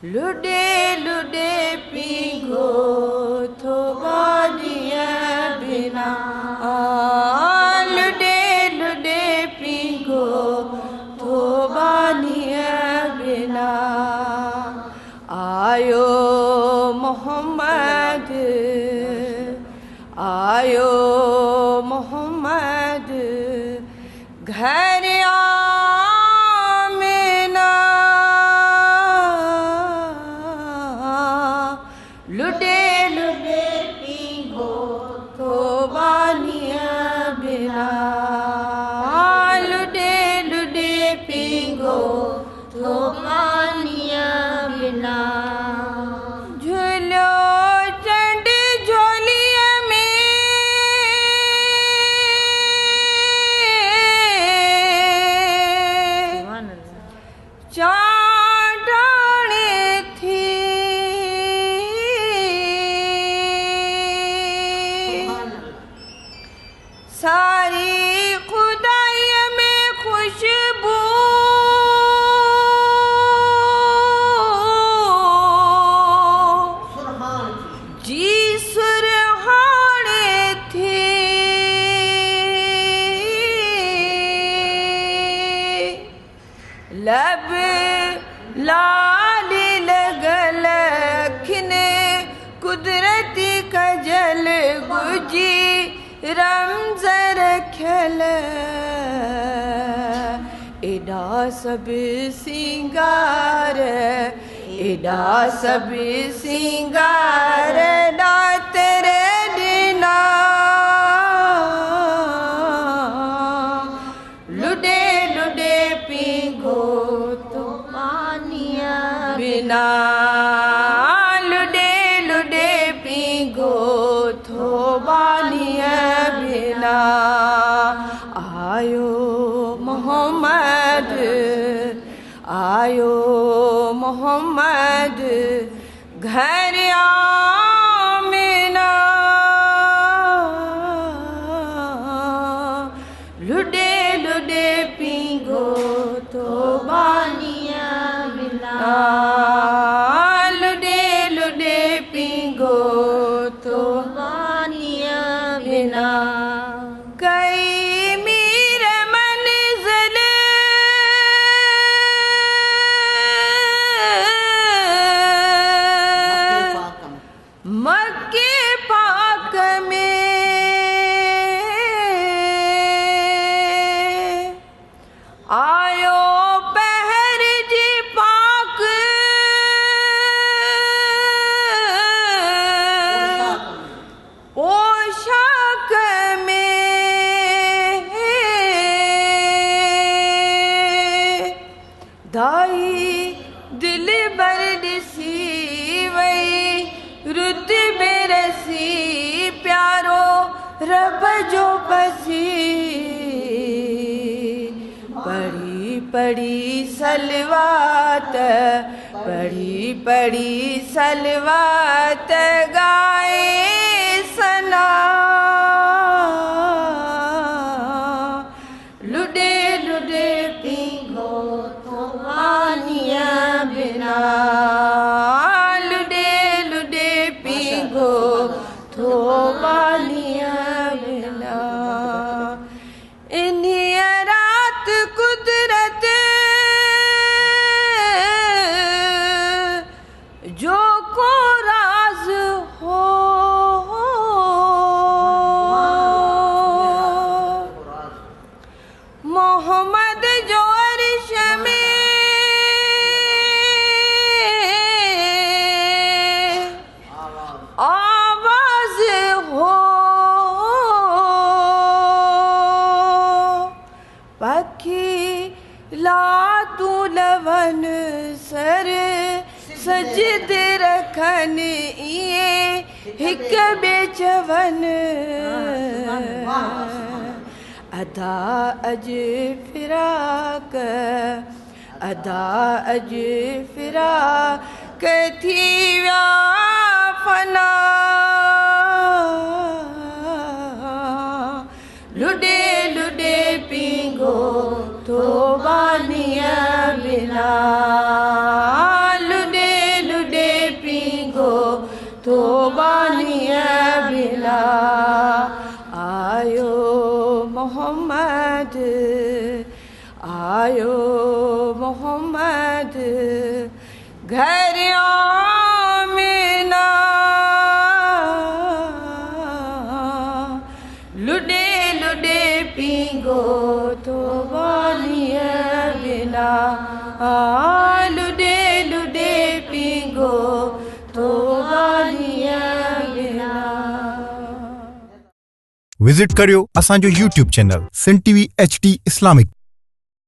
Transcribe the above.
लुडे लुडे पींगो थोबानिया बिना लुडे लुडे पींगो थोबानिया बिना आयो मोहम्मद आयो मोहम्मद घर आमिना लुडे लुडे पींगो थोबानिया बिना लुडे लुडे पींगो थोबानिया बिना झूलो चंड झोलिया में चाटाने थी सारी खुदाई में खुशबू जी सुरहाने थी लब लाल लगल खिने कुदरती कजल गुजी रमज रखल एडा सब सिंगार एडा सब सिंगार दात रे दिना लुडे लुडे पींगो तो पानिया बिना लुडे लुडे पींगो थोबानिया बिना आयो मोहम्मद आयो मोहम्मद घर आमिना लुडे लुडे पींगो थोबानिया बिना लुडे लुडे पींगो थोबानिया बिना कई मीर मंजिल मक्के पाक में आयो पहर जी पाक पोशाक में दाई दिल बरदसी वई रुत बेरसी प्यारो रब जो बसी पढ़ी पढ़ी सलवात पढ़ी पढ़ी सलवात गाए सना लुडे लुडे पींगो थोबानिया बिना लुडे लुडे पींगो थोबानिया बिना इन्हीं रात कुदरत जो को राज हो मोहम्मद जो अर्श में आवाज हो पखी लातू लवन सर सजद रखन इए हिक बेचवन अदा अज फिराक अदा अज फिराक थी व्या फना लुडे लुडे पींगो थोबानिया बिना लुडे आयो मोहम्मद घर आमिना लुडे लुडे पींगो तो बालिया बिना लुडे लुडे पींगो तो बालिया बिना। विजिट करियो असांजो YouTube channel Sindh TV HD Islamic.